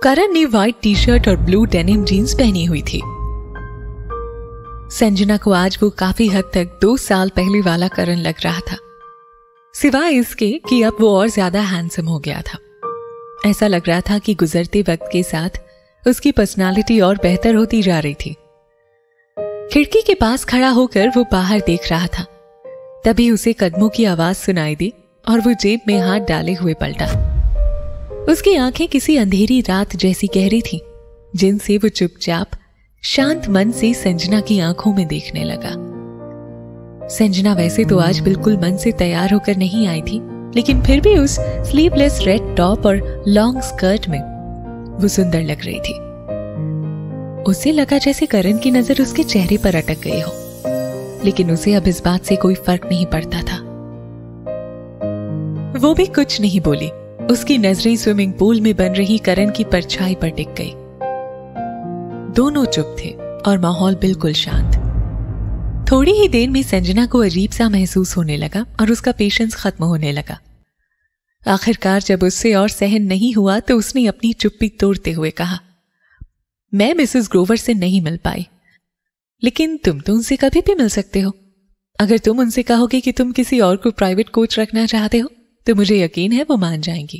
करण ने white T shirt और blue denim jeans पहनी हुई थी। संजना को आज वो काफी हद तक 2 साल पहले वाला करण लग रहा था, सिवाय इसके कि अब वो और ज्यादा हैंडसम हो गया था। ऐसा लग रहा था कि गुजरते वक्त के साथ उसकी पर्सनालिटी और बेहतर होती जा रही थी। खिड़की के पास खड़ा होकर वो बाहर देख रहा था, तभी उसे कदमों की आवाज सुनाई दी और वो जेब में हाथ डाले हुए पलटा। उसकी आंखें किसी अंधेरी रात जैसी गहरी थी, जिनसे वो चुपचाप शांत मन से संजना की आंखों में देखने लगा। संजना वैसे तो आज बिल्कुल मन से तैयार होकर नहीं आई थी, लेकिन फिर भी उस स्लीवलेस रेड टॉप और लॉन्ग स्कर्ट में वो सुंदर लग रही थी। उसे लगा जैसे करण की नजर उसके चेहरे पर अटक गई हो, लेकिन उसे अब इस बात से कोई फर्क नहीं पड़ता था। वो भी कुछ नहीं बोली। उसकी नजरें स्विमिंग पूल में बन रही करण की परछाई पर टिक गई। दोनों चुप थे और माहौल बिल्कुल शांत। थोड़ी ही देर में संजना को अजीब सा महसूस होने लगा और उसका पेशेंस खत्म होने लगा। आखिरकार जब उससे और सहन नहीं हुआ तो उसने अपनी चुप्पी तोड़ते हुए कहा, मैं मिसेस ग्रोवर से नहीं मिल पाई, लेकिन तुम तो उनसे कभी भी मिल सकते हो। अगर तुम उनसे कहोगे कि तुम किसी और को प्राइवेट कोच रखना चाहते हो तो मुझे यकीन है वो मान जाएंगी।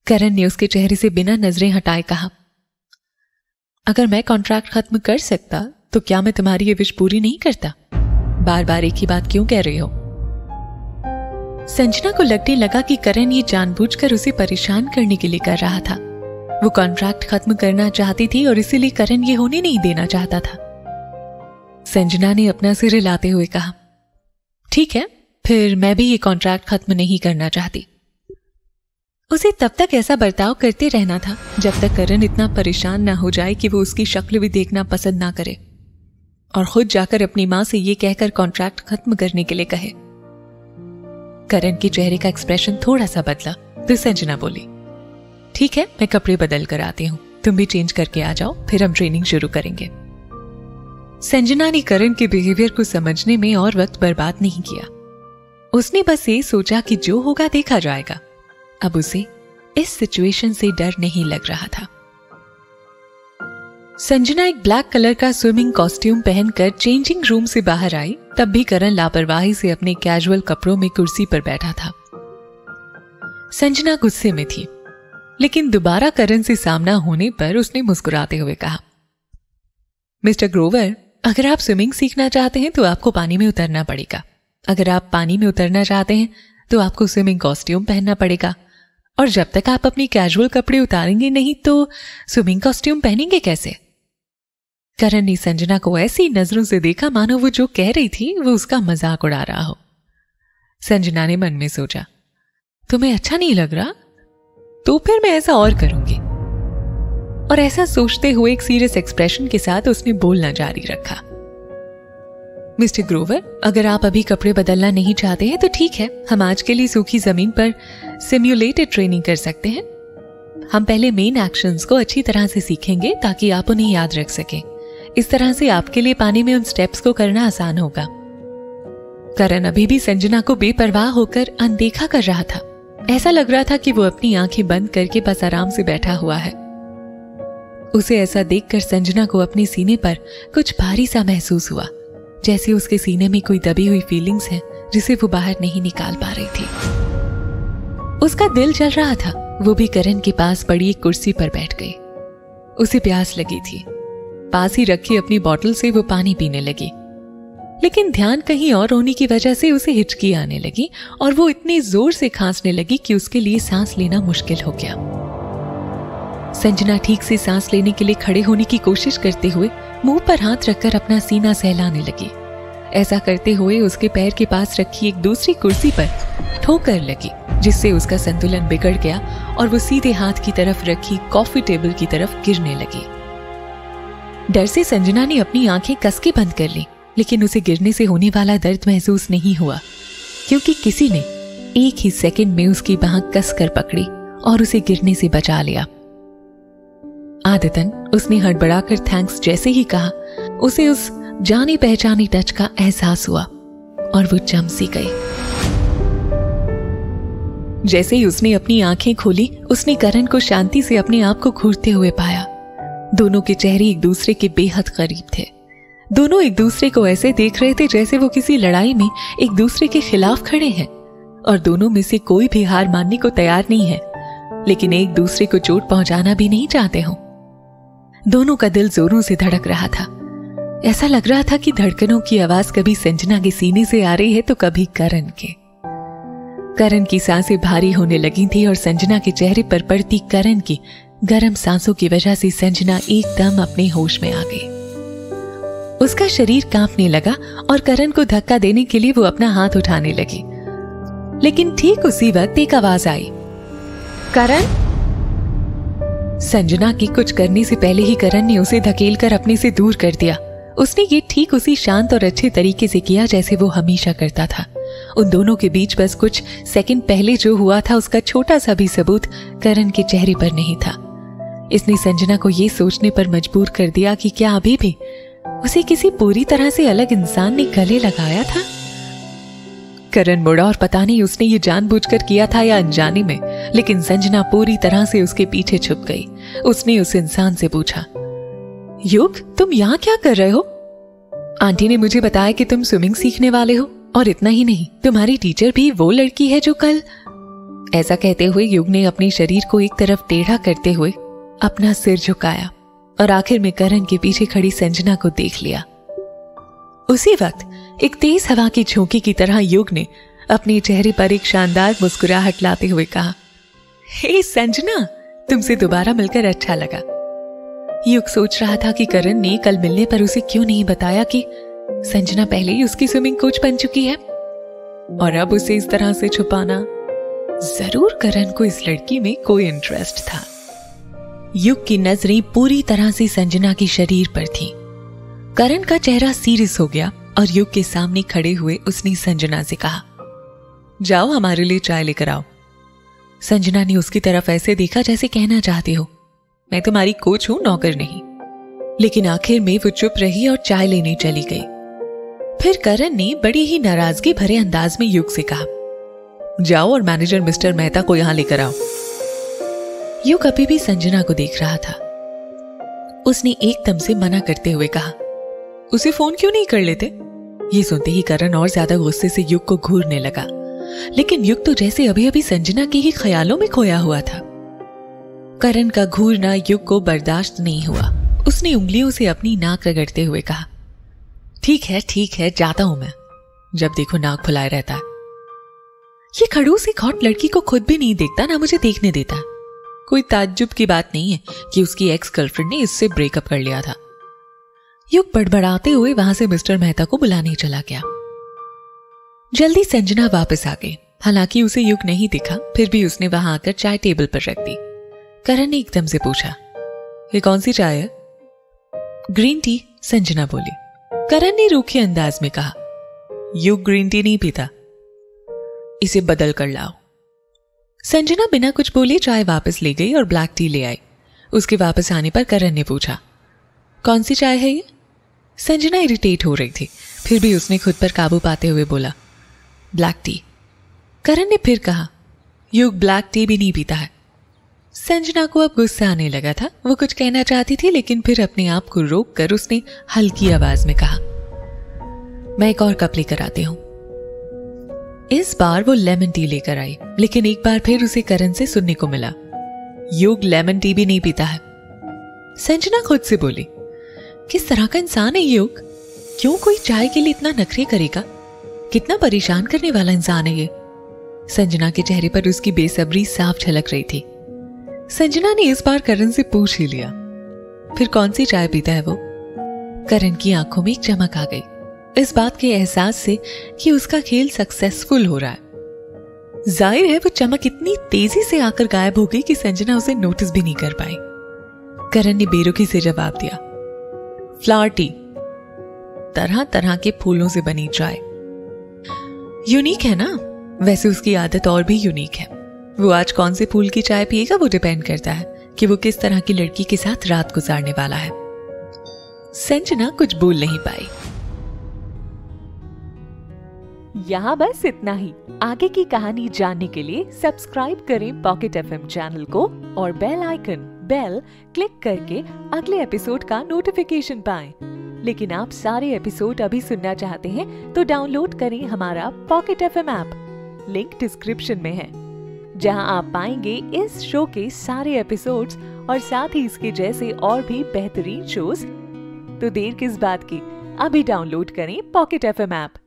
करण ने उसके चेहरे से बिना नजरें हटाए कहा, अगर मैं कॉन्ट्रैक्ट खत्म कर सकता तो क्या मैं तुम्हारी ये विश पूरी नहीं करता? बार बार एक ही बात क्यों कह रही हो? संजना को लगने लगा कि करण ये जानबूझकर उसे परेशान करने के लिए कर रहा था। वो कॉन्ट्रैक्ट खत्म करना चाहती थी और इसीलिए करण ये होने नहीं देना चाहता था। संजना ने अपना सिर हिलाते हुए कहा, ठीक है, फिर मैं भी ये कॉन्ट्रैक्ट खत्म नहीं करना चाहती। उसे तब तक ऐसा बर्ताव करते रहना था जब तक करण इतना परेशान ना हो जाए कि वो उसकी शक्ल भी देखना पसंद ना करे और खुद जाकर अपनी मां से ये कहकर कॉन्ट्रैक्ट खत्म करने के लिए कहे। करण के चेहरे का एक्सप्रेशन थोड़ा सा बदला तो संजना बोली, ठीक है, मैं कपड़े बदल कर आती हूं, तुम भी चेंज करके आ जाओ, फिर हम ट्रेनिंग शुरू करेंगे। संजना ने करण के बिहेवियर को समझने में और वक्त बर्बाद नहीं किया। उसने बस ये सोचा कि जो होगा देखा जाएगा। अब उसे इस सिचुएशन से डर नहीं लग रहा था। संजना एक ब्लैक कलर का स्विमिंग कॉस्ट्यूम पहनकर चेंजिंग रूम से बाहर आई, तब भी करण लापरवाही से अपने कैजुअल कपड़ों में कुर्सी पर बैठा था। संजना गुस्से में थी, लेकिन दोबारा करण से सामना होने पर उसने मुस्कुराते हुए कहा, मिस्टर ग्रोवर, अगर आप स्विमिंग सीखना चाहते हैं तो आपको पानी में उतरना पड़ेगा। अगर आप पानी में उतरना चाहते हैं तो आपको स्विमिंग कॉस्ट्यूम पहनना पड़ेगा, और जब तक आप अपनी कैजुअल कपड़े उतारेंगे नहीं तो स्विमिंग कॉस्ट्यूम पहनेंगे कैसे? करण ने संजना को ऐसी नजरों से देखा मानो वो जो कह रही थी वो उसका मजाक उड़ा रहा हो। संजना ने मन में सोचा, तुम्हें अच्छा नहीं लग रहा? तो फिर मैं ऐसा और करूंगी। और ऐसा सोचते हुए एक सीरियस एक्सप्रेशन के साथ उसने बोलना जारी रखा, मिस्टर ग्रोवर, अगर आप अभी कपड़े बदलना नहीं चाहते हैं तो ठीक है, हम आज के लिए सूखी जमीन पर सिम्युलेटेड ट्रेनिंग कर सकते हैं। हम पहले मेन एक्शंस को अच्छी तरह से सीखेंगे ताकि आप उन्हें याद रख सकें। इस तरह से आपके लिए पानी में उन स्टेप्स को करना आसान होगा। करण अभी भी संजना को बेपरवाह होकर अनदेखा कर रहा था। ऐसा लग रहा था कि वो अपनी आंखें बंद करके बस आराम से बैठा हुआ है। उसे ऐसा देखकर संजना को अपने सीने पर कुछ भारी सा महसूस हुआ, जैसे उसके सीने में कोई दबी हुई फीलिंग्स है जिसे वो बाहर नहीं निकाल पा रही थी। उसका दिल चल रहा था। वो भी करण के पास पड़ी एक कुर्सी पर बैठ गई। उसे प्यास लगी थी। पास ही रखी अपनी बोतल से वो पानी पीने लगी, लेकिन ध्यान कहीं और होने की वजह से उसे हिचकी आने लगी और वो इतनी जोर से खांसने लगी कि उसके लिए सांस लेना मुश्किल हो गया। संजना ठीक से सांस लेने के लिए खड़े होने की कोशिश करते हुए मुंह पर हाथ रखकर अपना सीना सहलाने लगी। ऐसा करते हुए उसके पैर के पास रखी एक दूसरी कुर्सी पर ठोकर लगी, जिससे उसका संतुलन बिगड़ गया और वो सीधे हाथ की तरफ रखी कॉफी टेबल की तरफ गिरने लगी। डर से संजना ने अपनी आंखें कस के बंद कर ली, लेकिन उसे गिरने से होने वाला दर्द महसूस नहीं हुआ, क्योंकि किसी ने एक ही सेकंड में उसकी बांह कस कर पकड़ी और उसे गिरने से बचा लिया। आदतन उसने हड़बड़ाकर थैंक्स जैसे ही कहा, उसे उस जाने पहचाने टच का एहसास हुआ और वो जम सी गई। जैसे ही उसने अपनी आंखें खोली, उसने करण को शांति से अपने आप को घूरते हुए पाया। दोनों के चेहरे एक दूसरे के बेहद करीब थे। दोनों एक दूसरे को ऐसे देख रहे थे जैसे वो किसी लड़ाई में एक दूसरे के खिलाफ खड़े हैं, और दोनों में से कोई भी हार मानने को तैयार नहीं है, लेकिन एक दूसरे को चोट पहुंचाना भी नहीं चाहते हो। दोनों का दिल जोरों से धड़क रहा था। ऐसा लग रहा था कि धड़कनों की आवाज कभी संजना के सीने से आ रही है तो कभी करण के। करण की सांसें भारी होने लगी थी और संजना के चेहरे पर पड़ती करण की गर्म सांसों की वजह से संजना एकदम अपने होश में आ गई। उसका शरीर कांपने लगा और करण को धक्का देने के लिए वो अपना हाथ उठाने लगी, लेकिन ठीक उसी वक्त एक आवाज आई, करण। संजना के कुछ करने से पहले ही करण ने उसे धकेलकर अपने से दूर कर दिया। उसने ये ठीक उसी शांत और अच्छे तरीके से किया जैसे वो हमेशा करता था। उन दोनों के बीच बस कुछ सेकंड पहले जो हुआ था उसका छोटा सा भी सबूत करण के चेहरे पर नहीं था। इसने संजना को ये सोचने पर मजबूर कर दिया कि क्या अभी भी उसे किसी पूरी तरह से अलग इंसान ने गले लगाया था। करण मुड़ा और पता नहीं उसने ये जानबूझकर किया था या अनजाने में, लेकिन संजना पूरी तरह से उसके पीछे छुप गई। उसने उस इंसान से पूछा, युग, तुम यहाँ क्या कर रहे हो? आंटी ने मुझे बताया कि तुम स्विमिंग सीखने वाले हो, और इतना ही नहीं, तुम्हारी टीचर भी वो लड़की है जो कल। ऐसा कहते हुए युग ने अपने शरीर को एक तरफ टेढ़ा करते हुए अपना सिर झुकाया और आखिर में करण के पीछे खड़ी संजना को देख लिया। उसी वक्त एक तेज हवा की झोंके की तरह युग ने अपने चेहरे पर एक शानदार मुस्कुराहट लाते हुए कहा, हे संजना, तुमसे दोबारा मिलकर अच्छा लगा। युग सोच रहा था कि करण ने कल मिलने पर उसे क्यों नहीं बताया कि संजना पहले ही उसकी स्विमिंग कोच बन चुकी है, और अब उसे इस तरह से छुपाना। जरूर करण को इस लड़की में कोई इंटरेस्ट था। युग की नजरें पूरी तरह से संजना के शरीर पर थी। करण का चेहरा सीरियस हो गया और युग के सामने खड़े हुए उसने संजना से कहा, जाओ हमारे लिए चाय लेकर आओ। संजना ने उसकी तरफ ऐसे देखा जैसे कहना चाहते हो, मैं तुम्हारी कोच हूं, नौकर नहीं। लेकिन आखिर में वो चुप रही और चाय लेने चली गई। फिर करण ने बड़ी ही नाराजगी भरे अंदाज में युग से कहा, जाओ और मैनेजर मिस्टर मेहता को यहां लेकर आओ। युग अभी भी संजना को देख रहा था। उसने एकदम से मना करते हुए कहा, उसे फोन क्यों नहीं कर लेते? ये सुनते ही करण और ज्यादा गुस्से से युग को घूरने लगा, लेकिन युग तो जैसे अभी अभी संजना के ही ख्यालों में खोया हुआ था। करण का घूरना युग को बर्दाश्त नहीं हुआ। उसने उंगलियों से अपनी नाक रगड़ते हुए कहा, ठीक है, जाता हूं मैं। जब देखो नाक फुलाए रहता है। ये खड़ूस एक हॉट लड़की को खुद भी नहीं देखता, ना मुझे देखने देता। कोई ताज्जुब की बात नहीं है कि उसकी एक्स गर्लफ्रेंड ने इससे ब्रेकअप कर लिया था। युग बड़बड़ाते हुए वहां से मिस्टर मेहता को बुलाने चला गया। जल्दी संजना वापस आ गई। हालांकि उसे युग नहीं दिखा, फिर भी उसने वहां आकर चाय टेबल पर रख दी। करण ने एकदम से पूछा, ये कौन सी चाय है? ग्रीन टी, संजना बोली। करण ने रूखे अंदाज में कहा, युग ग्रीन टी नहीं पीता, इसे बदल कर लाओ। संजना बिना कुछ बोले चाय वापस ले गई और ब्लैक टी ले आई। उसके वापस आने पर करण ने पूछा, कौन सी चाय है ये? संजना इरिटेट हो रही थी, फिर भी उसने खुद पर काबू पाते हुए बोला, ब्लैक टी। करण ने फिर कहा, युग ब्लैक टी भी नहीं पीता है। संजना को अब गुस्सा आने लगा था। वो कुछ कहना चाहती थी, लेकिन फिर अपने आप को रोक कर उसने हल्की आवाज में कहा, मैं एक और कप लेकर आती हूं। इस बार वो लेमन टी लेकर आई, लेकिन एक बार फिर उसे करण से सुनने को मिला, युग लेमन टी भी नहीं पीता है। संजना खुद से बोली, किस तरह का इंसान है युग? क्यों कोई चाय के लिए इतना नखरे करेगा? कितना परेशान करने वाला इंसान है ये। संजना के चेहरे पर उसकी बेसब्री साफ झलक रही थी। संजना ने इस बार करण से पूछ ही लिया, फिर कौन सी चाय पीता है वो? करण की आंखों में एक चमक आ गई, इस बात के एहसास से कि उसका खेल सक्सेसफुल हो रहा है। जाहिर है वो चमक इतनी तेजी से आकर गायब हो गई कि संजना उसे नोटिस भी नहीं कर पाई। करण ने बेरुखी से जवाब दिया, फ्लावर टी, तरह तरह के फूलों से बनी चाय। यूनिक है ना? वैसे उसकी आदत और भी यूनिक है। वो आज कौन से फूल की चाय पिएगा वो डिपेंड करता है कि वो किस तरह की लड़की के साथ रात गुजारने वाला है। संजना कुछ बोल नहीं पाई। यहाँ बस इतना ही। आगे की कहानी जानने के लिए सब्सक्राइब करें पॉकेट एफएम चैनल को और बेल क्लिक करके अगले एपिसोड का नोटिफिकेशन पाएं। लेकिन आप सारे एपिसोड अभी सुनना चाहते हैं तो डाउनलोड करें हमारा pocket FM app. Link description में है, जहां आप पाएंगे इस शो के सारे एपिसोड्स और साथ ही इसके जैसे और भी बेहतरीन शोज। तो देर किस बात की, अभी डाउनलोड करें पॉकेट एफएम ऐप।